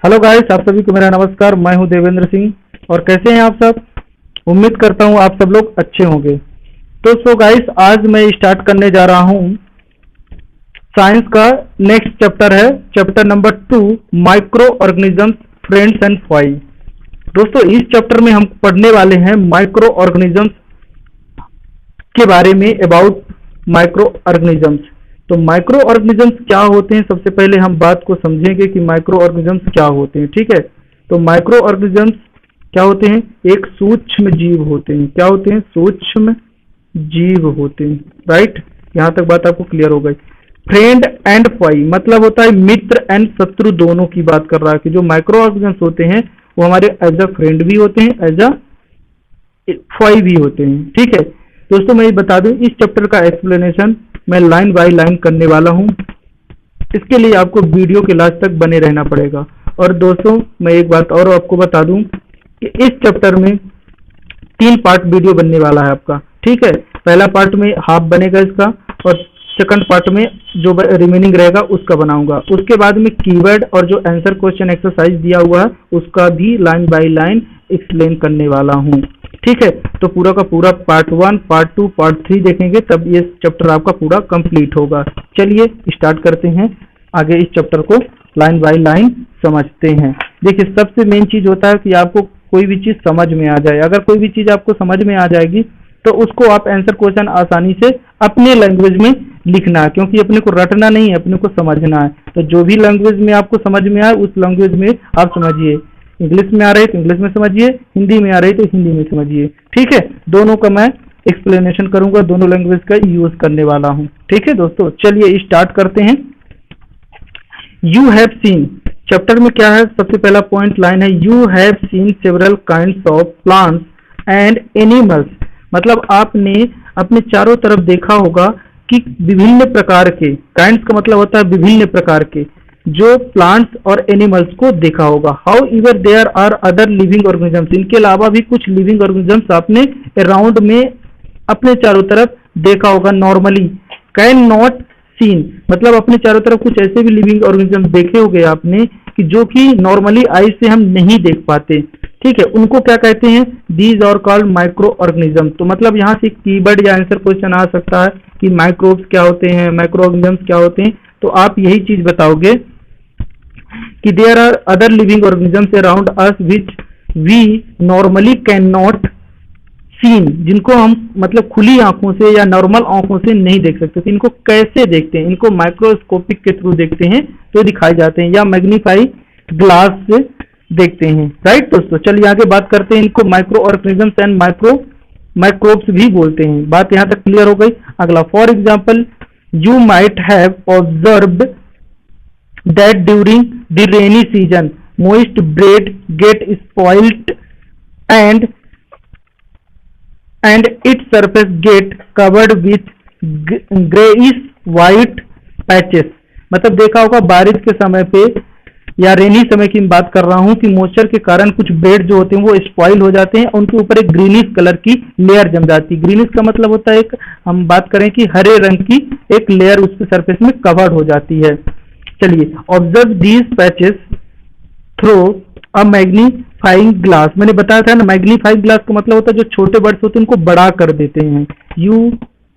Hello guys, आप सभी को मेरा नमस्कार। मैं हूं देवेंद्र सिंह और कैसे हैं आप सब। उम्मीद करता हूं आप सब लोग अच्छे होंगे। तो गाइस, आज मैं स्टार्ट करने जा रहा हूं साइंस का नेक्स्ट चैप्टर है, chapter number 2, micro organisms, friends and foe. दोस्तों, इस चैप्टर में हम पढ़ने वाले हैं माइक्रो ऑर्गेनिजम्स के बारे में, अबाउट माइक्रो ऑर्गेनिजम्स। तो माइक्रो ऑर्गेनिजम्स क्या होते हैं, सबसे पहले हम बात को समझेंगे कि माइक्रो ऑर्गेनिजम्स क्या होते हैं। ठीक है, तो माइक्रो ऑर्गेनिजम्स क्या होते हैं? एक सूक्ष्म जीव होते हैं। क्या होते हैं? सूक्ष्म जीव होते हैं। राइट, यहां तक बात आपको क्लियर हो गई। फ्रेंड एंड फाई मतलब होता है मित्र एंड शत्रु, दोनों की बात कर रहा है कि जो माइक्रो ऑर्गेनिजम्स होते हैं वो हमारे एज अ फ्रेंड भी होते हैं, एज अ फाई भी होते हैं। ठीक है दोस्तों, मैं ये बता दूं, इस चैप्टर का एक्सप्लेनेशन मैं लाइन बाय लाइन करने वाला हूं। इसके लिए आपको वीडियो के लास्ट तक बने रहना पड़ेगा। और दोस्तों, मैं एक बात और आपको बता दूं कि इस चैप्टर में 3 पार्ट वीडियो बनने वाला है आपका। ठीक है, पहला पार्ट में हाफ बनेगा इसका, और सेकंड पार्ट में जो रिमेनिंग रहेगा उसका बनाऊंगा। उसके बाद में कीवर्ड और जो आंसर क्वेश्चन एक्सरसाइज दिया हुआ है उसका भी लाइन बाय लाइन एक्सप्लेन करने वाला हूं। ठीक है, तो पूरा का पूरा पार्ट 1, पार्ट 2, पार्ट 3 देखेंगे तब ये चैप्टर आपका पूरा कंप्लीट होगा। चलिए स्टार्ट करते हैं, आगे इस चैप्टर को लाइन बाय लाइन समझते हैं। देखिए, सबसे मेन चीज होता है कि आपको कोई भी चीज समझ में आ जाए। अगर कोई भी चीज आपको समझ में आ जाएगी तो उसको आप आंसर क्वेश्चन आसानी से अपने लैंग्वेज में लिखना है, क्योंकि अपने को रटना नहीं है, अपने को समझना है। तो जो भी लैंग्वेज में आपको समझ में आए उस लैंग्वेज में आप समझिए। इंग्लिश में आ रही है तो इंग्लिश में समझिए, हिंदी में आ रही है तो हिंदी में समझिए। ठीक है, दोनों का मैं एक्सप्लेनेशन करूंगा, दोनों लैंग्वेज का यूज करने वाला हूं। ठीक है दोस्तों, चलिए स्टार्ट करते हैं। यू हैव सीन, चैप्टर में क्या है, सबसे पहला पॉइंट लाइन है, you have seen several kinds of plants and animals. मतलब आपने अपने चारों तरफ देखा होगा कि विभिन्न प्रकार के, काइंड्स का मतलब होता है विभिन्न प्रकार के, जो प्लांट्स और एनिमल्स को देखा होगा। However there are other living organisms, इनके अलावा भी कुछ लिविंग ऑर्गेनिजम्स आपने अराउंड में अपने चारों तरफ देखा होगा। नॉर्मली कैन नॉट सीन मतलब अपने चारों तरफ कुछ ऐसे भी लिविंग ऑर्गेनिजम्स देखे होंगे आपने कि जो कि नॉर्मली आई से हम नहीं देख पाते। ठीक है, उनको क्या कहते हैं? These are called micro organism. तो मतलब यहाँ से कीवर्ड या आंसर क्वेश्चन आ सकता है कि माइक्रोब्स क्या होते हैं, माइक्रो ऑर्गेनिजम्स क्या होते हैं। तो आप यही चीज बताओगे कि there are other living organisms around us which we normally can not seen, जिनको हम मतलब खुली आंखों से या नॉर्मल आंखों से नहीं देख सकते। तो इनको कैसे देखते हैं? इनको माइक्रोस्कोपिक के थ्रू देखते हैं तो दिखाए जाते हैं, या मैग्नीफाई ग्लास से देखते हैं। राइट दोस्तों, चलिए आगे बात करते हैं। इनको माइक्रो ऑर्गेनिजम्स एंड माइक्रोब्स भी बोलते हैं। बात यहां तक क्लियर हो गई। अगला, for example, you might have observed that during the rainy season moist bread gate spoiled and its surface get covered with grayish white patches। मतलब देखा होगा बारिश के समय पे या रेनी समय की बात कर रहा हूं कि मॉइस्चर के कारण कुछ ब्रेड जो होते हैं वो स्पॉइल हो जाते हैं, उनके ऊपर एक ग्रीनिश कलर की लेयर जम जाती है। ग्रीनिश का मतलब होता है एक, हम बात करें कि हरे रंग की एक लेयर उसके सरफेस में कवर्ड हो जाती है। चलिए, observe these patches through a magnifying glass. मैंने बताया था ना, मैग्नीफाइंग ग्लास का मतलब होता है जो छोटे बर्ड्स होते हैं उनको बड़ा कर देते हैं। You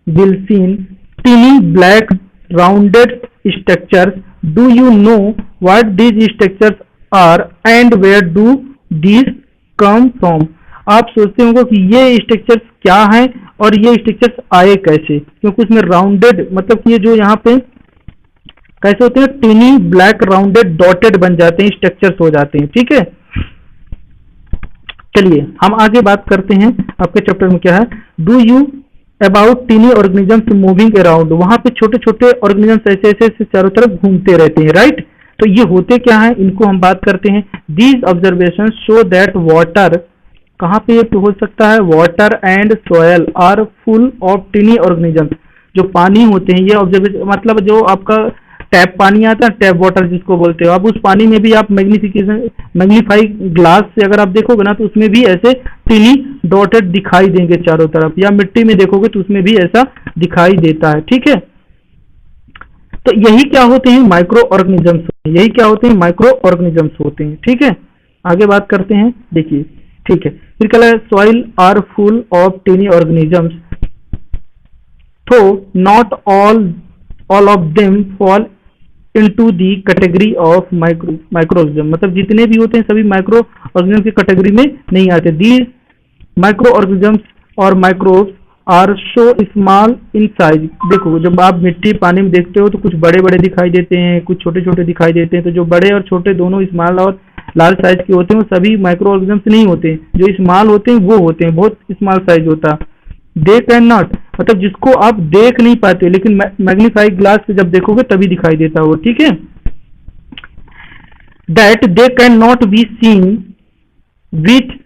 will seen tiny black rounded structures. Do you know what these structures are and where do these come from. आप सोचते होंगे कि ये स्ट्रक्चर्स क्या हैं और ये स्ट्रक्चर्स आए कैसे, क्योंकि उसमें राउंडेड मतलब कि ये जो यहाँ पे कैसे होते हैं, टीनी ब्लैक राउंडेड डॉटेड बन जाते हैं, स्ट्रक्चर्स हो जाते हैं। ठीक है, चलिए हम आगे बात करते हैं। आपके चैप्टर में क्या है, do you about tiny organisms moving around. वहां पे छोटे छोटे ऑर्गेनिजम्स ऐसे ऐसे चारों तरफ घूमते रहते हैं। राइट, तो ये होते क्या है, इनको हम बात करते हैं। These observation show that water, कहाँ पे ये हो सकता है, water and soil are full of tiny organisms. जो पानी होते हैं, ये ऑब्जर्वेशन मतलब जो आपका टैप पानी आता है, टैप वाटर जिसको बोलते हो, अब उस पानी में भी आप मैग्नीफाई ग्लास से अगर आप देखोगे ना तो उसमें भी ऐसे टीनी डॉटेड दिखाई देंगे चारों तरफ, या मिट्टी में देखोगे तो उसमें भी ऐसा दिखाई देता है। ठीक है, तो यही क्या होते हैं, माइक्रो ऑर्गेनिजम्स, यही क्या होते हैं, माइक्रो ऑर्गेनिजम्स होते हैं। ठीक है, आगे बात करते हैं, देखिए। ठीक है, फिर कह रहा है soil are full of tiny organisms, तो not all of them fall into the category of microorganism, मतलब जितने भी होते हैं सभी माइक्रो ऑर्गेनिज्म की कैटेगरी में नहीं आते। दीज माइक्रो ऑर्गेनिजम्स और microbes are so small in size. देखो, जब आप मिट्टी पानी में देखते हो तो कुछ बड़े बड़े दिखाई देते हैं, कुछ छोटे छोटे दिखाई देते हैं। तो जो बड़े और छोटे दोनों स्मॉल और लार्ज साइज के होते हैं वो सभी माइक्रो ऑर्गेनिजम्स नहीं होते। जो स्मॉल होते हैं वो होते हैं, बहुत स्मॉल साइज होता है। दे कैन नॉट, मतलब जिसको आप देख नहीं पाते, लेकिन मैग्नीफाइंग ग्लास से जब देखोगे तभी दिखाई देता है वो। ठीक है, that they can not be seen with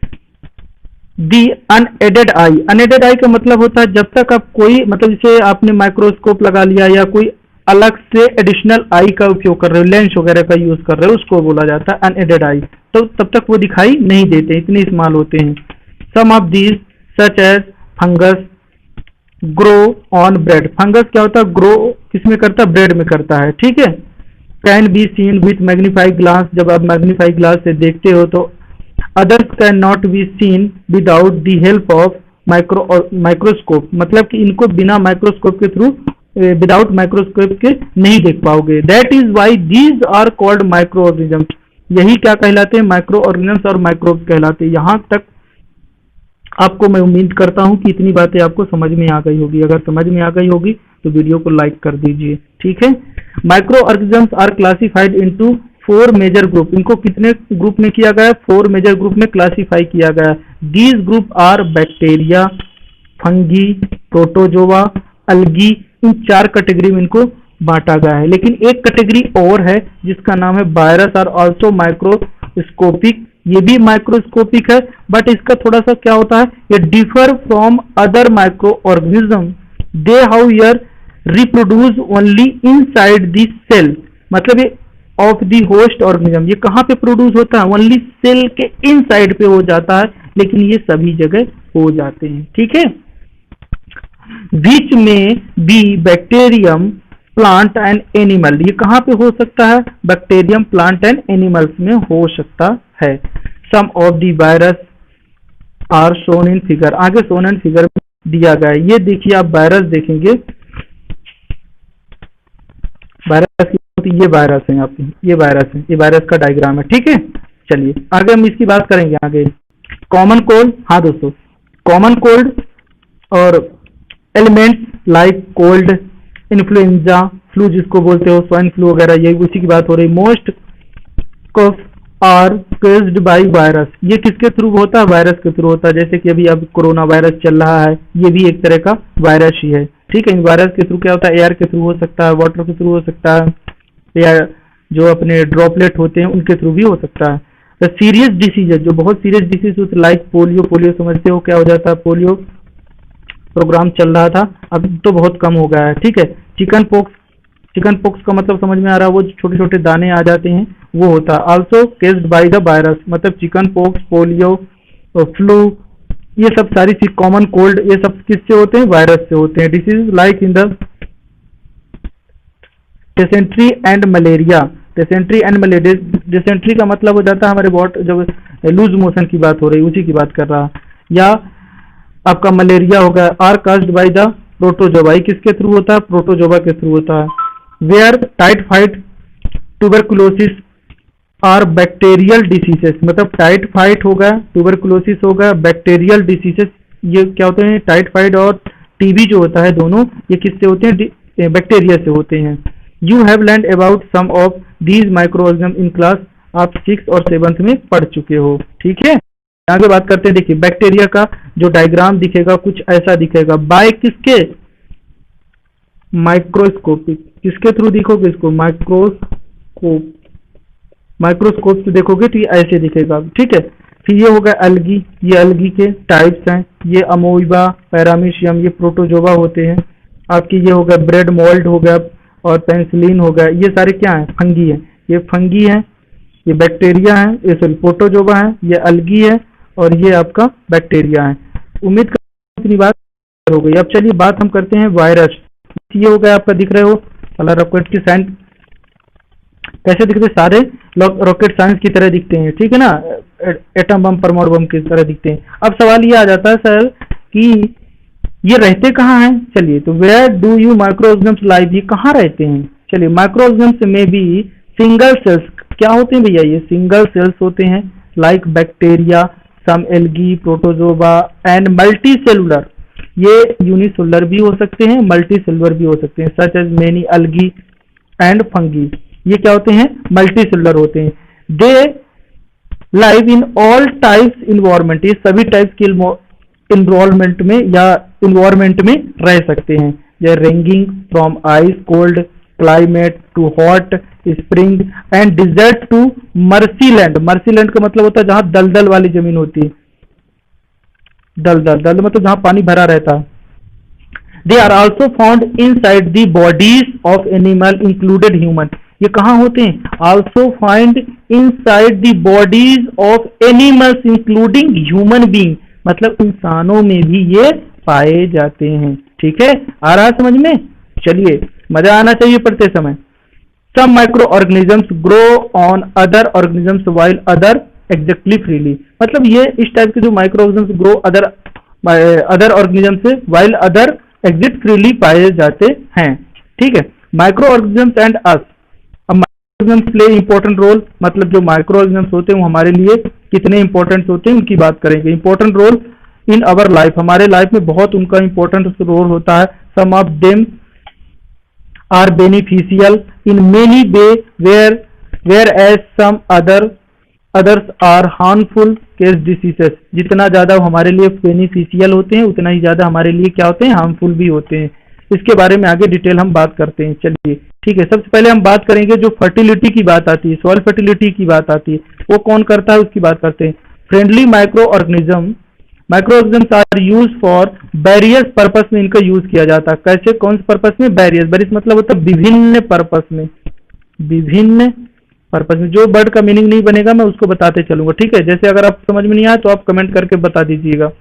the unaided eye. Unaided eye का मतलब होता है जब तक आप कोई, मतलब जैसे आपने माइक्रोस्कोप लगा लिया या कोई अलग से एडिशनल आई का उपयोग कर रहे हो, लेंस वगैरह का यूज कर रहे हो, उसको बोला जाता है अनएडेड आई। तो तब तक वो दिखाई नहीं देते, इतने स्मॉल होते हैं। Some of these such as fungus grow on bread. Fungus क्या होता है, ग्रो किसमें करता है, ब्रेड में करता है। ठीक है, can be seen with magnifying glass, जब आप मैग्नीफाइंग ग्लास से देखते हो तो। Others can not be scene without the help of microscope, मतलब कि इनको बिना माइक्रोस्कोप के थ्रू, विदाउट माइक्रोस्कोप के नहीं देख पाओगे। That is why these are called micro organisms. यही क्या कहलाते हैं, माइक्रो ऑर्गेनिजम्स और माइक्रोब्स कहलाते हैं। यहाँ तक आपको मैं उम्मीद करता हूँ कि इतनी बातें आपको समझ में आ गई होगी। अगर समझ में आ गई होगी तो वीडियो को लाइक कर दीजिए। ठीक है, micro organisms are classified into 4 major group. इनको कितने ग्रुप में किया गया है, 4 मेजर ग्रुप में क्लासिफाई किया गया है। These group are bacteria, fungi, protozoa, algae. इन 4 कैटेगरी में इनको बांटा गया है। लेकिन एक कैटेगरी और है जिसका नाम है वायरस, आर ऑल्सो माइक्रोस्कोपिक। ये भी माइक्रोस्कोपिक है, बट इसका थोड़ा सा क्या होता है, ये differ from other micro organism. They however reproduce only inside the cell, मतलब ये ऑफ द होस्ट ऑर्गेनिज्म। ये कहाँ पे प्रोड्यूस होता है, ओनली सेल के इनसाइड पे हो जाता है, लेकिन ये सभी जगह हो जाते हैं। ठीक है, बीच में बी बैक्टीरियम, प्लांट एंड एनिमल। ये कहाँ पे हो सकता है, बैक्टीरियम, प्लांट एंड एनिमल्स में हो सकता है। Some of the virus are shown in figure, आगे शोन इन फिगर दिया गया है। ये देखिए, आप वायरस देखेंगे, वायरस की, ये वायरस है, आपके ये वायरस है, ये वायरस का डायग्राम है। ठीक है, चलिए आगे हम इसकी बात करेंगे। आगे कॉमन कोल्ड, हाँ दोस्तों, कॉमन कोल्ड और elements like cold, influenza, flu जिसको बोलते हो, स्वाइन फ्लू वगैरह, यही उसी की बात हो रही। Most cough are caused by virus. ये किसके थ्रू होता है, वायरस के थ्रू होता है। जैसे कि अभी अब कोरोना वायरस चल रहा है, ये भी एक तरह का वायरस ही है। ठीक है, वायरस के थ्रू क्या होता है, एयर के थ्रू हो सकता है, वाटर के थ्रू हो सकता है, या जो अपने ड्रॉपलेट होते हैं उनके थ्रू भी हो सकता है। तो सीरियस डिसीज, जो बहुत सीरियस डिसीज होते, लाइक पोलियो, पोलियो समझते हो क्या हो जाता है, पोलियो प्रोग्राम चल रहा था, अब तो बहुत कम हो गया है। ठीक है, चिकन पॉक्स, चिकन पॉक्स का मतलब समझ में आ रहा है, वो छोटे छोटे दाने आ जाते हैं, वो होता है। आल्सो केस्ड बाय द वायरस, मतलब चिकन पॉक्स, पोलियो, फ्लू, ये सब सारी चीज, कॉमन कोल्ड, ये सब किससे होते हैं, वायरस से होते हैं। Disease like in the dysentery and malaria. Dysentery and malaria, dysentery का मतलब हो जाता है हमारे बॉडी, जब लूज मोशन की बात हो रही, उसी की बात कर रहा, या आपका मलेरिया होगा। Are caused by the protozoa, किसके थ्रू होता है, प्रोटोजोवा के थ्रू होता है। Where typhoid, tuberculosis are bacterial diseases, मतलब टाइफाइड होगा, ट्यूबरकुलोसिस होगा, बैक्टीरियल डिसीजेस, ये क्या होते हैं, टाइफाइड और टीबी जो होता है दोनों ये किससे होते हैं, बैक्टीरिया से होते हैं। You have learn about some of these microorganism in class, आप 6th और 7th में पढ़ चुके हो। ठीक है, आगे बात करते हैं। देखिए, बैक्टीरिया का जो डायग्राम दिखेगा कुछ ऐसा दिखेगा, बाय किसके, माइक्रोस्कोपिक, किसके थ्रू देखोगे इसको, माइक्रोस्कोप, माइक्रोस्कोप से देखोगे तो ये ऐसे दिखेगा। ठीक है, फिर ये होगा अलगी, ये अलगी के टाइप्स हैं, ये अमोइबा, पैरामीशियम, ये प्रोटोजोवा होते हैं। आपकी ये होगा ब्रेड मोल्ड हो गया और पेंसिलिन हो गया, ये सारे क्या है, फंगी है, ये फंगी है, ये बैक्टीरिया है, ये सॉरी प्रोटोजोवा है, ये अलगी है और ये आपका बैक्टीरिया है। उम्मीद करता हूं इतनी बात हो गई। अब चलिए बात हम करते हैं वायरस। ये हो गया आपका, दिख रहे हो मतलब रॉकेट की साइंस कैसे दिखते हैं, सारे रॉकेट साइंस की तरह दिखते हैं, ठीक है ना, एटम बम परमाणु बम की तरह दिखते हैं। अब सवाल ये आ जाता है सर कि ये रहते कहाँ हैं। चलिए, तो where do you micro organisms live, ये कहाँ रहते हैं। चलिए, माइक्रो ऑर्गेनिजम्स में भी सिंगल सेल्स क्या होते हैं भैया, ये सिंगल सेल्स होते हैं, like bacteria, some algae, protozoa and multi cellular. ये यूनिसेलुलर भी हो सकते हैं, मल्टी सेलुलर भी हो सकते हैं, such as many algae and fungi. ये क्या होते हैं, मल्टी सेलुलर होते हैं। They live in all types environment, ये सभी टाइप्स के इन्वायरमेंट में या इन्वायरमेंट में रह सकते हैं। ये ranging from ice cold climate to hot spring and desert to marshland. Marshland का मतलब होता है जहां दलदल वाली जमीन होती है, दलदल मतलब जहां पानी भरा रहता है। They are also found inside the bodies of animal included human. ये कहाँ होते हैं, also find inside the bodies of animals including human being, मतलब इंसानों में भी ये पाए जाते हैं। ठीक है, आ रहा है समझ में। चलिए, मजा आना चाहिए पढ़ते समय। Some micro organisms grow on other organisms while other exactly freely, मतलब ये इस टाइप के जो micro organisms grow other organism से वाइल अदर एग्जिट फ्रीली पाए जाते हैं। ठीक है, माइक्रो ऑर्गेनिजम्स एंड अस। अब micro organisms play important role, मतलब जो माइक्रो ऑर्गेनिजम्स होते हैं वो हमारे लिए कितने इंपॉर्टेंट होते हैं उनकी बात करेंगे। Important role in our life, हमारे लाइफ में बहुत उनका इंपॉर्टेंट रोल होता है। Some of them are beneficial in many ways whereas some others are harmful cause diseases. जितना ज्यादा हमारे लिए बेनिफिशियल होते हैं उतना ही ज्यादा हमारे लिए क्या होते हैं, हार्मफुल भी होते हैं। इसके बारे में आगे डिटेल हम बात करते हैं। चलिए ठीक है, सबसे पहले हम बात करेंगे जो फर्टिलिटी की बात आती है, सॉइल फर्टिलिटी की बात आती है, वो कौन करता है उसकी बात करते हैं। Friendly micro organisms are use for various purpose में इनका यूज किया जाता है। कैसे, कौन से पर्पस में, बैरियस मतलब होता है विभिन्न पर्पस में, विभिन्न पर्पस में। जो वर्ड का मीनिंग नहीं बनेगा मैं उसको बताते चलूंगा। ठीक है, जैसे अगर आप समझ में नहीं आया तो आप कमेंट करके बता दीजिएगा,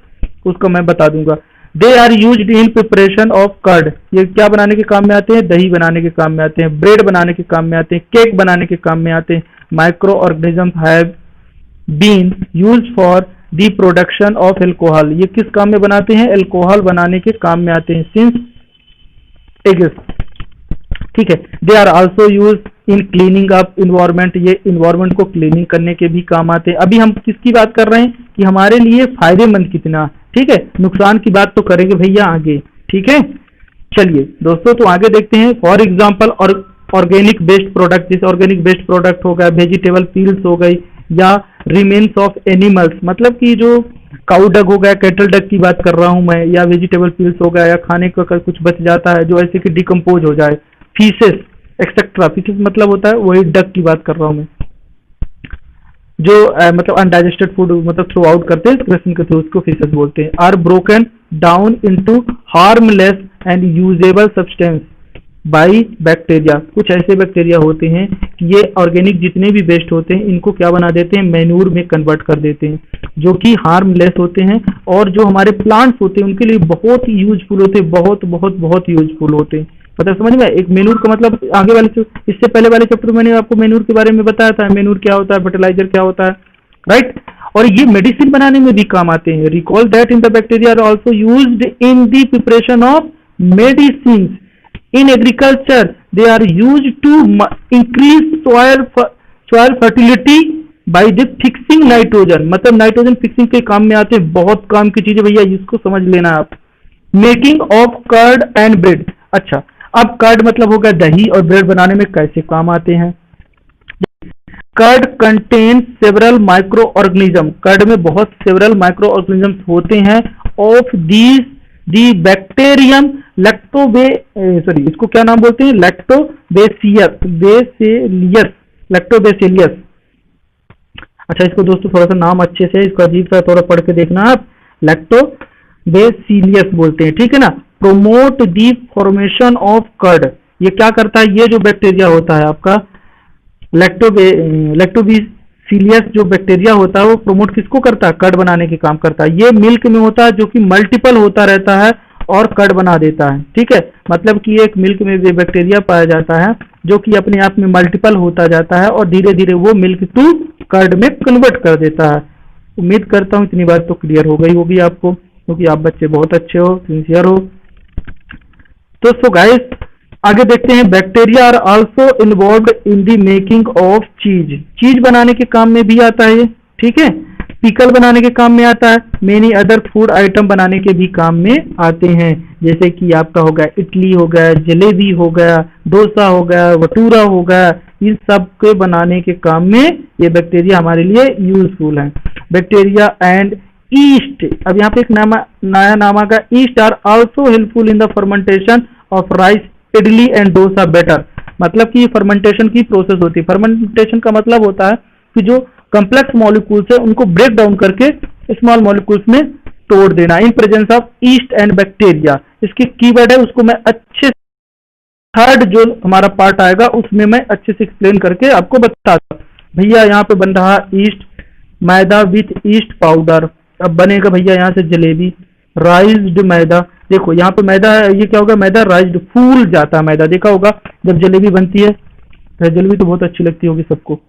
उसको मैं बता दूंगा। They are used in preparation of curd, ये क्या बनाने के काम में आते हैं, दही बनाने के काम में आते हैं, ब्रेड बनाने के काम में आते हैं, केक बनाने के काम में आते हैं। Micro organisms have been used for the production of alcohol, ये किस काम में बनाते हैं, एल्कोहल बनाने के काम में आते हैं, सिंस एग्स। ठीक है, they are also use in cleaning up environment, ये इन्वायरमेंट को क्लीनिंग करने के भी काम आते हैं। अभी हम किसकी बात कर रहे हैं कि हमारे लिए फायदेमंद कितना। ठीक है, नुकसान की बात तो करेंगे भैया आगे। ठीक है, चलिए दोस्तों, तो आगे देखते हैं। For example organic based product, जैसे ऑर्गेनिक बेस्ड प्रोडक्ट हो गया, वेजिटेबल पील्स हो गई, या रिमेन्स ऑफ एनिमल्स, मतलब कि जो काउ डग हो गया, कैटल डग की बात कर रहा हूं मैं, या वेजिटेबल पील्स हो गया, या खाने का कुछ बच जाता है जो ऐसे कि डिकम्पोज हो जाए, फीसेस एक्सेट्रा। फीसेस मतलब होता है वही डग की बात कर रहा हूं मैं, जो मतलब अनडाइजेस्टेड फूड मतलब थ्रू आउट करते हैं एक्सक्रीशन के थ्रू, उसको फीसेस बोलते हैं। Are broken down into harmless and usable substance by bacteria. कुछ ऐसे बैक्टीरिया होते हैं कि ये ऑर्गेनिक जितने भी वेस्ट होते हैं इनको क्या बना देते हैं, मैन्यूर में कन्वर्ट कर देते हैं, जो कि हार्मलेस होते हैं और जो हमारे प्लांट्स होते हैं उनके लिए बहुत ही यूजफुल होते हैं, बहुत बहुत बहुत यूजफुल होते हैं। मतलब समझ में, एक मैन्यूर का मतलब आगे वाले इससे पहले वाले चैप्टर में मैंने आपको मैन्यूर के बारे में बताया था, मैन्यूर क्या होता है, फर्टिलाइजर क्या होता है, राइट। और ये मेडिसिन बनाने में भी काम आते हैं। Recall that in the bacteria are also used in the preparation of medicine. In agriculture, they are used to increase soil fertility by the fixing nitrogen, मतलब नाइट्रोजन फिक्सिंग के काम में आते हैं। बहुत काम की चीजें भैया, इसको समझ लेना आप। Making of curd and bread, अच्छा अब कर्ड मतलब होगा दही, और ब्रेड बनाने में कैसे काम आते हैं। Curd contain several micro organism, curd में बहुत सेवरल माइक्रो ऑर्गेनिज्म होते हैं। ऑफ दीज दी बैक्टीरियम इसको क्या नाम बोलते हैं, लैक्टोबेसिलियस। अच्छा, इसको दोस्तों थोड़ा सा नाम अच्छे से, इसको अजीब सा थोड़ा पढ़ के देखना आप, लैक्टोबेसिलियस बोलते हैं। ठीक है ना। Promote the formation of curd, ये क्या करता है, ये जो बैक्टीरिया होता है आपका लैक्टोबेसिलियस जो बैक्टीरिया होता है वो प्रोमोट किसको करता है, कर्ड बनाने के काम करता है। ये मिल्क में होता है जो कि मल्टीपल होता रहता है और कर्ड बना देता है। ठीक है, मतलब कि एक मिल्क में भी बैक्टीरिया पाया जाता है जो कि अपने आप में मल्टीपल होता जाता है और धीरे धीरे वो मिल्क टू कर्ड में कन्वर्ट कर देता है। उम्मीद करता हूँ इतनी बात तो क्लियर हो गई होगी आपको, क्योंकि आप बच्चे बहुत अच्छे हो, सिंसियर हो। तो सो गाइस आगे देखते हैं, bacteria are also involved in the making of cheese. Cheese बनाने के काम में भी आता है ये। ठीक है, पिकल बनाने के काम में आता है, मेनी अदर फूड आइटम बनाने के भी काम में आते हैं, जैसे कि आपका हो गया इडली हो गया, जलेबी हो गया, डोसा हो गया, भटूरा हो गया, इन सब के बनाने के काम में ये बैक्टीरिया हमारे लिए यूजफुल है। बैक्टीरिया एंड ईस्ट, अब यहाँ पे एक नया नाम आ गया, yeast are also helpful in the fermentation of rice, idli and dosa batter. मतलब कि फर्मेंटेशन की प्रोसेस होती है। फर्मेंटेशन का मतलब होता है कि जो कॉम्प्लेक्स मॉलिक्यूल्स है उनको ब्रेक डाउन करके स्मॉल मॉलिक्यूल्स में तोड़ देना, in presence of east and bacteria. इसकी कीवर्ड है, उसको मैं अच्छे थर्ड जो हमारा पार्ट आएगा उसमें मैं अच्छे से एक्सप्लेन करके आपको बताता हूँ। भैया यहाँ पे बन रहा east, maida with east powder. अब बनेगा भैया यहाँ से जलेबी, राइस्ड मैदा। देखो यहाँ पे मैदा है, ये क्या होगा, मैदा राइस्ड, फूल जाता है मैदा। देखा होगा जब जलेबी बनती है, तो जलेबी तो बहुत अच्छी लगती होगी सबको,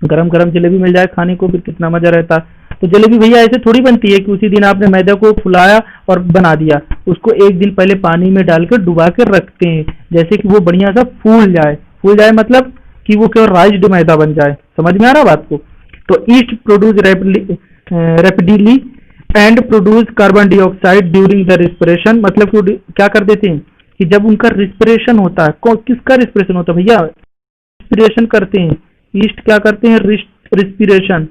गरम गरम जलेबी मिल जाए खाने को भी कितना मजा रहता है। तो जलेबी भैया ऐसे थोड़ी बनती है कि उसी दिन आपने मैदा को फुलाया और बना दिया। उसको एक दिन पहले पानी में डालकर डुबा कर रखते हैं, जैसे कि वो बढ़िया सा फूल जाए। फूल जाए मतलब कि वो केवल राइस्ड मैदा बन जाए। समझ में आ रहा बात को? तो east produce rapidly and produce carbon dioxide during the respiration. मतलब कि क्या कर देते हैं कि जब उनका रिस्पिरेशन होता है, किसका रिस्पिरेशन होता है भैया, रिस्पिरेशन करते हैं। ईस्ट क्या करते हैं, रिस्पिरेशन।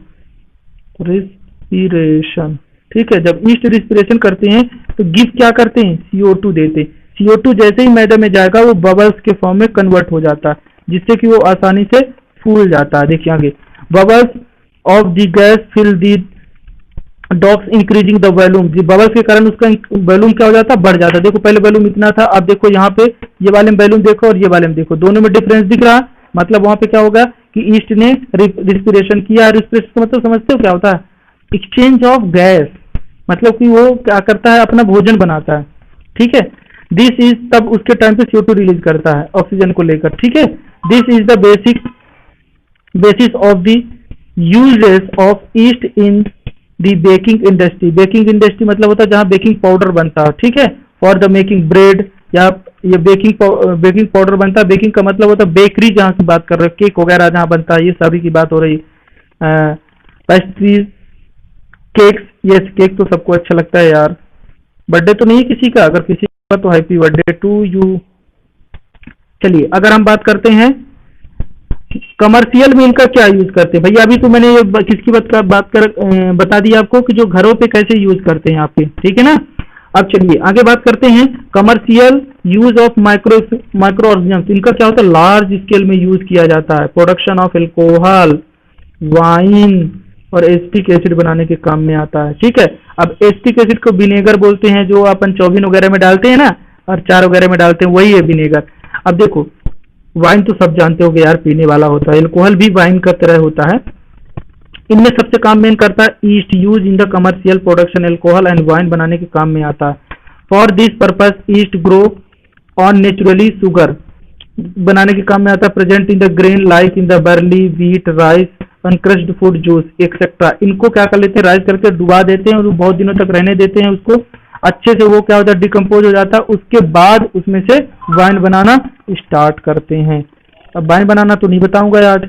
ठीक है, जब ईस्ट रिस्पिरेशन करते हैं तो गिव क्या करते हैं, CO2 देते हैं। CO2 जैसे ही मैदा में जाएगा वो बबल्स के फॉर्म में कन्वर्ट हो जाता है, जिससे कि वो आसानी से फूल जाता है। देखिए आगे, bubbles of the gas fill the डॉक्स इंक्रीजिंग द वॉल्यूम। बबल्स के कारण उसका वॉल्यूम क्या हो जाता है, बढ़ जाता है। देखो पहले वॉल्यूम इतना था, अब देखो यहाँ पे ये वाले वॉल्यूम देखो और ये वाले देखो, दोनों में डिफरेंस दिख रहा है। मतलब वहां पे क्या होगा कि ईस्ट ने रिस्पिरेशन किया। रिस्पिरेशन का मतलब समझते हो क्या होता है, एक्सचेंज ऑफ गैस। मतलब कि वो क्या करता है, अपना भोजन बनाता है। ठीक है, दिस इज, तब उसके टाइम पे CO2 रिलीज करता है ऑक्सीजन को लेकर। ठीक है, this is the basis of the uses of east in the baking industry. Baking industry मतलब होता है जहां बेकिंग पाउडर बनता है। ठीक है, फॉर द मेकिंग ब्रेड, या ये बेकिंग पाउडर बनता है। बेकिंग का मतलब होता है बेकरी, जहाँ की बात कर रहे हैं, केक वगैरह जहाँ बनता है, ये सभी की बात हो रही। पेस्ट्रीज, केक्स, ये केक तो सबको अच्छा लगता है यार। बर्थडे तो नहीं है किसी का, अगर किसी का तो हैप्पी बर्थडे टू यू। चलिए अगर हम बात करते हैं कमर्शियल में इनका क्या यूज करते हैं भैया, अभी तो मैंने ये किसकी बता दी आपको कि जो घरों पे कैसे यूज करते हैं आपके। ठीक है ना, अब चलिए आगे बात करते हैं commercial use of micro organism. इनका क्या होता है, लार्ज स्केल में यूज किया जाता है। प्रोडक्शन ऑफ एल्कोहल, वाइन और एसिटिक एसिड बनाने के काम में आता है। ठीक है, अब एसिटिक एसिड को विनेगर बोलते हैं, जो अपन चौबिन वगैरह में डालते हैं ना, और चार वगैरह में डालते हैं, वही है विनेगर। अब देखो वाइन तो सब जानते होंगे यार, पीने वाला होता है। एल्कोहल भी वाइन का तरह होता है। इनमें सबसे काम मेन करता है yeast, use in the commercial production alcohol and wine बनाने के काम में आता है। For this purpose yeast grow on naturally, sugar बनाने के काम में आता है। Present in the grain like in the barley, wheat, rice, uncrushed food juice etcetera. इनको क्या कर लेते हैं, राइस करके डुबा देते हैं और बहुत दिनों तक रहने देते हैं उसको, अच्छे से वो क्या होता है, डिकम्पोज हो जाता है। उसके बाद उसमें से वाइन बनाना स्टार्ट करते हैं। अब वाइन बनाना तो नहीं बताऊंगा आज,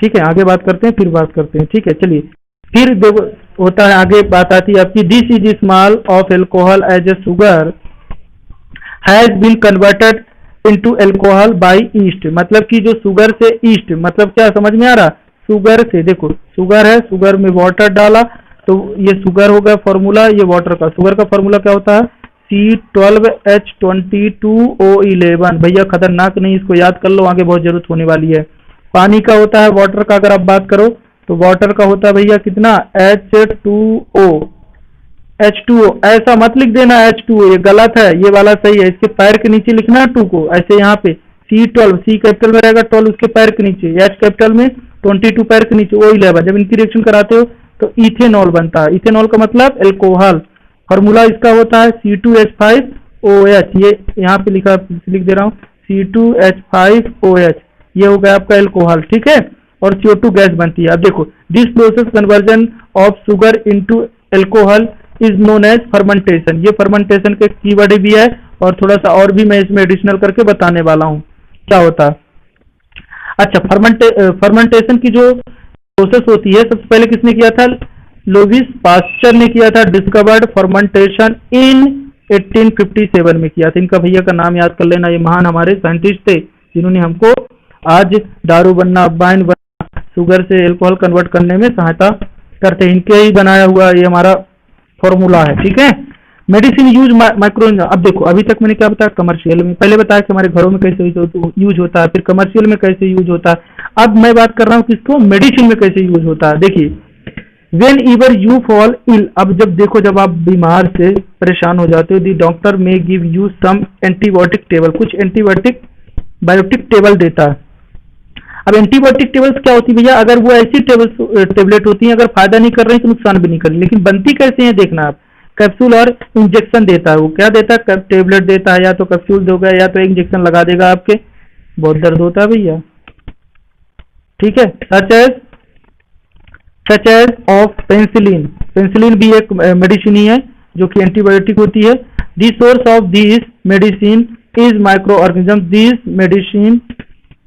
ठीक है, आगे बात करते हैं, फिर बात करते हैं। ठीक है, चलिए फिर देखो होता है, आगे बात आती है आपकी, this is smell of alcohol as a sugar has been converted into alcohol by yeast. मतलब कि जो शुगर से ईस्ट, मतलब क्या समझ में आ रहा, शुगर से, देखो शुगर है, शुगर में वाटर डाला तो ये शुगर हो गया फॉर्मूला, ये वाटर का, शुगर का फॉर्मूला क्या होता है, C12H22O11। भैया खतरनाक नहीं, इसको याद कर लो, आगे बहुत जरूरत होने वाली है। पानी का होता है, वाटर का अगर आप बात करो तो वाटर का होता है भैया कितना, H2O। ऐसा मत लिख देना H2O, ये गलत है, ये वाला सही है। इसके पैर के नीचे लिखना है 2 को, ऐसे यहाँ पे C12, C कैपिटल में रहेगा, 12 उसके पैर के नीचे, H कैपिटल में, 22 पैर के नीचे, O11। जब इनकी रिएक्शन कराते हो तो इथेनॉल बनता है। इथेनॉल का मतलब एल्कोहल, फॉर्मूला इसका होता है C2H5OH, ये यहाँ पे लिख दे रहा हूँ, C2H5OH, ये हो गया आपका एल्कोहल, ठीक है, और CO2 गैस बनती है। अब देखो, this process conversion of sugar into alcohol is known as fermentation. ये फर्मेंटेशन के कीवर्ड भी है और थोड़ा सा और भी मैं इसमें एडिशनल करके बताने वाला हूँ क्या होता है। अच्छा, फर्मेंटेशन की जो प्रोसेस होती है, सबसे पहले किसने किया था? लुईस पास्चर ने किया था। डिस्कवर्ड फर्मेंटेशन इन 1857 में किया था। इनका भैया का नाम याद कर लेना, ये महान हमारे साइंटिस्ट थे जिन्होंने हमको आज दारू बनना, वाइन बनना, शुगर से एल्कोहल कन्वर्ट करने में सहायता करते हैं। इनके ही बनाया हुआ ये हमारा फॉर्मूला है, ठीक है। Medicine use micro. अब देखो, अभी तक मैंने क्या बताया? कमर्शियल में पहले बताया कि हमारे घरों में कैसे यूज होता है, फिर कमर्शियल में कैसे यूज होता है। अब मैं बात कर रहा हूँ किसको? मेडिसिन में कैसे यूज होता है। देखिए, whenever you fall ill, अब जब देखो, जब आप बीमार से परेशान हो जाते हो, the doctor may give you some antibiotic tablet, कुछ बायोटिक टेबल देता है। अब एंटीबायोटिक टेबल्स क्या होती है भैया? अगर वो ऐसी टेबलेट होती हैं, अगर फायदा नहीं कर रही तो नुकसान भी नहीं कर रही, लेकिन बनती कैसे है देखना आप। कैप्सूल और इंजेक्शन देता है। वो क्या देता है? टेबलेट देता है, या तो कैप्सूल दोगे या तो इंजेक्शन लगा देगा आपके। बहुत दर्द होता है भैया, ठीक है। Such as of penicillin. Penicillin भी एक मेडिसिन ही है जो कि एंटीबायोटिक होती है। दी source of this medicine is micro organism. This medicine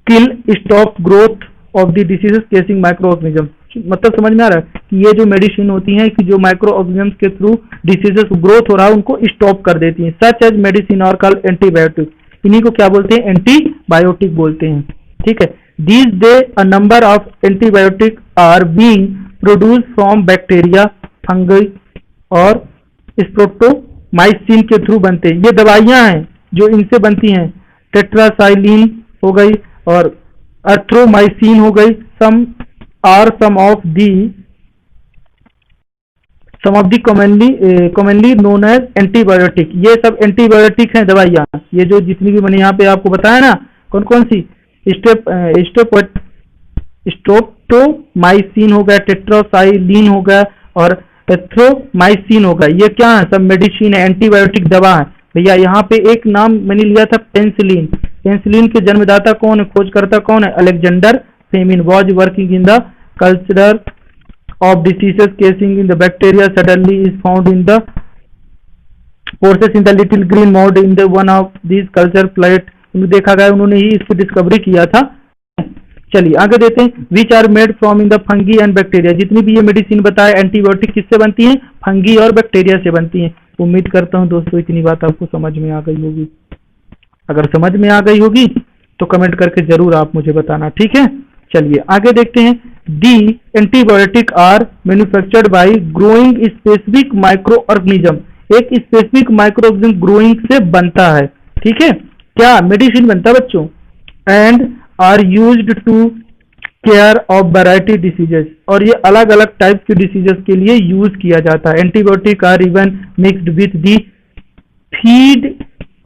kill stop growth of the diseases casing micro organism. मतलब समझ में आ रहा है कि ये जो मेडिसिन होती हैं कि जो माइक्रो ऑर्गेनिज्म के थ्रू डिसीजेस ग्रोथ हो रहा है उनको स्टॉप कर देती हैं। सच एज मेडिसिन और कॉल्ड एंटीबायोटिक। इन्हीं को क्या बोलते हैं? एंटीबायोटिक बोलते हैं, ठीक है। These day a number of antibiotics are being produced from bacteria, fungi और स्प्रोटोमाइसिन के थ्रू बनते हैं। ये दवाइयां हैं जो इनसे बनती हैं। टेट्रासाइलिन हो गई और अर्थ्रोमाइसिन हो गई। Some of the commonly known as antibiotic. ये सब एंटीबायोटिक हैं दवाइयां। ये जो जितनी भी मैंने यहाँ पे आपको बताया ना, कौन कौन सी? स्ट्रेप्टोमाइसिन हो गया, टेट्रासाइलिन हो गया और एथ्रोमाइसिन हो गया। ये क्या है? सब मेडिसिन है, एंटीबायोटिक दवा है भैया। यहाँ पे एक नाम मैंने लिया था, पेंसिलिन। पेंसिलिन के जन्मदाता कौन है? खोजकर्ता कौन है? Alexander Fleming was working in the culture of diseases causing in the bacteria suddenly is found in the process in the little green mould in the one of this culture plate. देखा गया, उन्होंने ही इसकी discovery किया था। चलिए आगे देते हैं। Which are made from in the fungi and bacteria. जितनी भी ये मेडिसिन बताए एंटीबायोटिक किससे बनती हैं? फंगी और बैक्टीरिया से बनती हैं। उम्मीद करता हूं दोस्तों इतनी बात आपको समझ में आ गई होगी। अगर समझ में आ गई होगी तो कमेंट करके जरूर आप मुझे बताना, ठीक है। चलिए आगे देखते हैं। The antibiotic are manufactured by growing specific micro organism. एक स्पेसिफिक माइक्रो ऑर्गेनिज्म ग्रोइंग से बनता है, ठीक है। क्या? मेडिसिन बनता है बच्चों। And are used to care of variety diseases. और ये अलग अलग टाइप के डिसीजेस के लिए यूज किया जाता है। Antibiotic are even mixed with the feed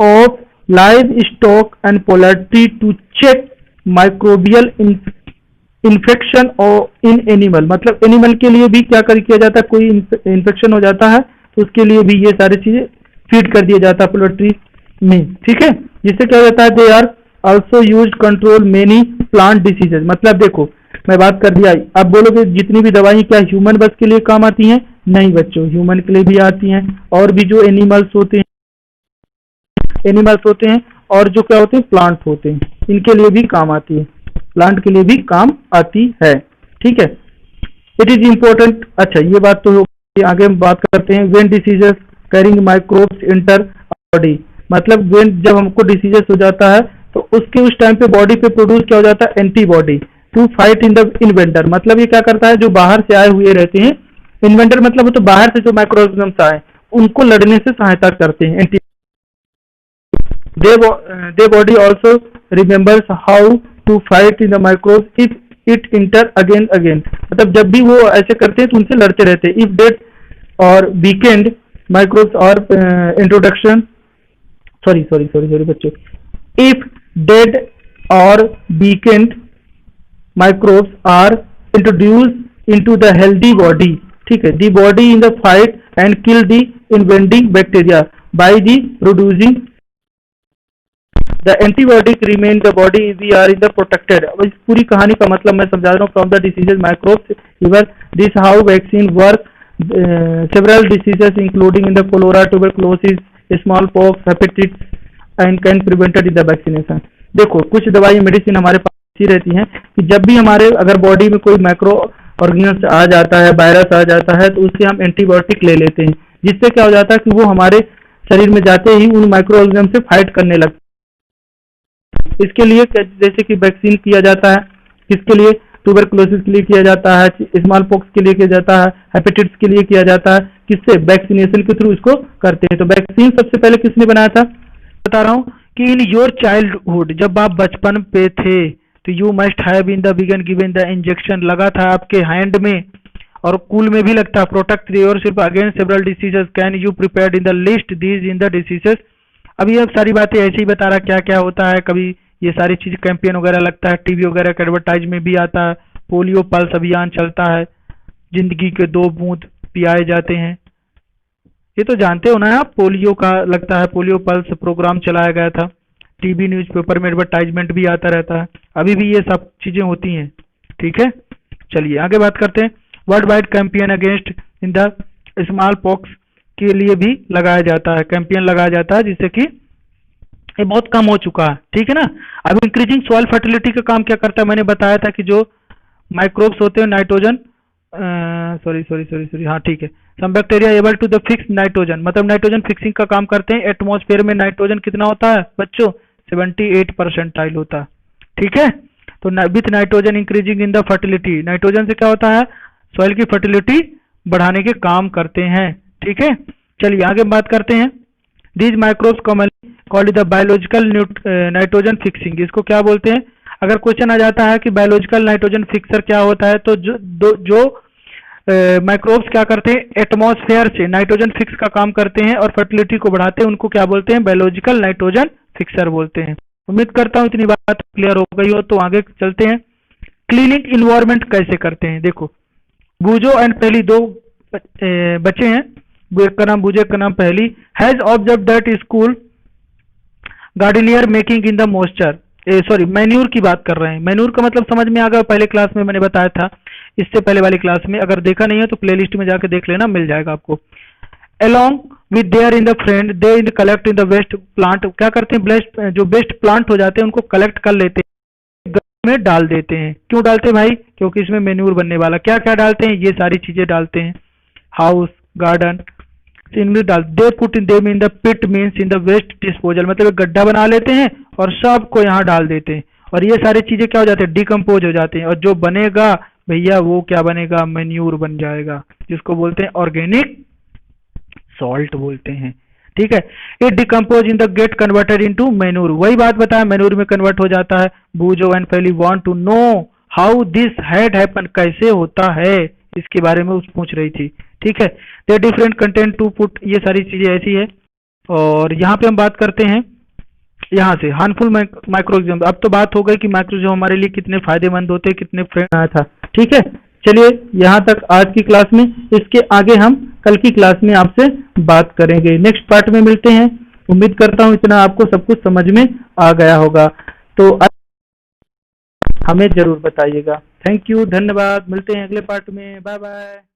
of livestock and poultry to check microbial infection और इन एनिमल। मतलब एनिमल के लिए भी क्या किया जाता है? कोई इन्फेक्शन हो जाता है तो उसके लिए भी ये सारी चीजें फीड कर दिया जाता है पोल्ट्री में, ठीक है। जिससे क्या होता है? They are also use control many plant diseases. मतलब देखो, मैं बात कर दिया। अब बोलोगे जितनी भी दवाई क्या ह्यूमन बस के लिए काम आती हैं? नहीं बच्चों, ह्यूमन के लिए भी आती हैं और भी जो एनिमल्स होते हैं और जो क्या होते हैं? प्लांट होते हैं, इनके लिए भी काम आती है। प्लांट के लिए भी काम आती है, ठीक है। It is important. अच्छा, ये बात तो आगे हम बात करते हैं। When diseases carrying microbes inter body. मतलब जब हमको डिसीजेस हो जाता है तो उसके उस टाइम पे बॉडी पे प्रोड्यूस क्या हो जाता है? Antibody to fight in the inventor. मतलब ये क्या करता है? जो बाहर से आए हुए रहते हैं, इन्वेंटर मतलब वो तो बाहर से जो माइक्रो ऑर्गेनिज्म्स आए उनको लड़ने से सहायता करते हैं। The body also remembers how to fight in the microbes if it enter again. मतलब जब भी वो ऐसे करते हैं तो उनसे लड़ते रहते हैं। इफ डेड और वीकेंड माइक्रोब्स और इंट्रोडक्शन सॉरी बच्चों। इफ डेड और weakened microbes are introduced into the healthy body, ठीक है, the body in the fight and kill the invading bacteria by the producing the antibiotic remain the body we are in the protected। अब इस पूरी कहानी का मतलब मैं समझा रहा हूँ। from the diseases microbes fever this how vaccine work several diseases including in the cholera tuberculosis smallpox hepatitis and can prevented in the vaccination। देखो कुछ दवाई मेडिसिन हमारे पास ऐसी रहती हैं कि जब भी हमारे अगर बॉडी में कोई माइक्रो ऑर्गेनिज्म आ जाता है, वायरस आ जाता है, तो उससे हम एंटीबायोटिक ले लेते हैं, जिससे क्या हो जाता है कि वो हमारे शरीर में जाते ही उन माइक्रो ऑर्गेनिज्म से फाइट करने लगते हैं। इसके लिए जैसे कि वैक्सीन किया जाता है, किसके लिए? ट्यूबरकुलोसिस के लिए किया जाता है, स्मॉल पॉक्स के लिए किया जाता है, हेपेटाइटिस के लिए किया जाता है। किससे? वैक्सीनेशन के थ्रू इसको करते हैं। तो वैक्सीन सबसे पहले किसने बनाया था? बता रहा हूँ कि इन योर चाइल्डहुड, जब आप बचपन पे थे तो you must have in the begun given the injection, लगा था आपके हैंड में और कूल में भी लगता है। Protect your self against several diseases can you prepared in the list these in the diseases. अभी अब सारी बातें ऐसे ही बता रहा क्या क्या होता है। कभी ये सारी चीज कैंपेन वगैरह लगता है, टीवी वगैरह के एडवर्टाइज में भी आता है। पोलियो पल्स अभियान चलता है, जिंदगी के 2 बूंद पियाए जाते हैं, ये तो जानते हो ना आप। पोलियो का लगता है, पोलियो पल्स प्रोग्राम चलाया गया था, टीवी न्यूज़पेपर में एडवर्टाइजमेंट भी आता रहता है। अभी भी ये सब चीजें होती हैं, ठीक है। चलिए आगे बात करते हैं। World wide campaign against in the small pox के लिए भी लगाया जाता है, कैंपेन लगाया जाता है, जिससे कि ये बहुत कम हो चुका है, ठीक है ना। अब इंक्रीजिंग सॉइल फर्टिलिटी का काम क्या करता है? मैंने बताया था कि जो माइक्रोब्स होते हैं नाइट्रोजन हाँ ठीक है, some bacteria able to the fix nitrogen, मतलब नाइट्रोजन फिक्सिंग का काम करते हैं। एटमॉस्फेयर में नाइट्रोजन कितना होता है बच्चों? 78% होता है, ठीक है। तो with nitrogen increasing in the fertility, nitrogen से क्या होता है? सॉइल की फर्टिलिटी बढ़ाने के काम करते हैं, ठीक है। चलिए आगे बात करते हैं। These microbes commonly called the biological nitrogen fixing, इसको क्या बोलते हैं? अगर क्वेश्चन आ जाता है कि बायोलॉजिकल नाइट्रोजन फिक्सर क्या होता है, तो जो माइक्रोब्स क्या करते हैं? एटमॉस्फेयर से नाइट्रोजन फिक्स का काम करते हैं और फर्टिलिटी को बढ़ाते हैं, उनको क्या बोलते हैं? बायोलॉजिकल नाइट्रोजन फिक्सर बोलते हैं। उम्मीद करता हूं इतनी बात क्लियर हो गई हो। तो आगे चलते हैं। क्लीनिंग इन्वायरमेंट कैसे करते हैं? देखो, बूजो एंड पहली 2 बच्चे हैं, एक का नाम बूजो, एक का नाम पहली। Has observe that school gardener making in the moisture, manure की बात कर रहे हैं। मैन्यूर का मतलब समझ में आ गया, पहले क्लास में मैंने बताया था, इससे पहले वाली क्लास में। अगर देखा नहीं है तो प्लेलिस्ट में जाके देख लेना, मिल जाएगा आपको। along with their in the friend they in the collect in the waste plant, क्या करते हैं? जो बेस्ट प्लांट हो जाते हैं उनको कलेक्ट कर लेते हैं, में डाल देते हैं। क्यों डालते हैं भाई? क्योंकि इसमें मेन्यूर बनने वाला। क्या क्या डालते हैं? ये सारी चीजें डालते हैं, हाउस गार्डन इनमें डाल। They put in them in the pit means in the waste disposal, मतलब एक गड्ढा बना लेते हैं और सबको यहाँ डाल देते हैं, और ये सारी चीजें क्या हो जाती है? डिकम्पोज हो जाते हैं, और जो बनेगा भैया वो क्या बनेगा? मैन्यूर बन जाएगा, जिसको बोलते हैं ऑर्गेनिक सॉल्ट बोलते हैं, ठीक है। It decompose in the get converted into manure, वही बात बताया, मैन्यूर में कन्वर्ट हो जाता है। Boojho and Paheli want to know how this had happen, कैसे होता है इसके बारे में पूछ रही थी, ठीक है। They different content to put, ये सारी चीजें ऐसी है। और यहाँ पे हम बात करते हैं यहाँ से हार्मफुल माइक्रोऑर्गेनिज्म। अब तो बात हो गई कि माइक्रोऑर्गेनिज्म हमारे लिए कितने फायदेमंद होते हैं, कितने फ्रेंड आया था, ठीक है। चलिए यहाँ तक आज की क्लास में, इसके आगे हम कल की क्लास में आपसे बात करेंगे। नेक्स्ट पार्ट में मिलते हैं। उम्मीद करता हूँ इतना आपको सब कुछ समझ में आ गया होगा, तो हमें जरूर बताइएगा। थैंक यू, धन्यवाद। मिलते हैं अगले पार्ट में। Bye bye.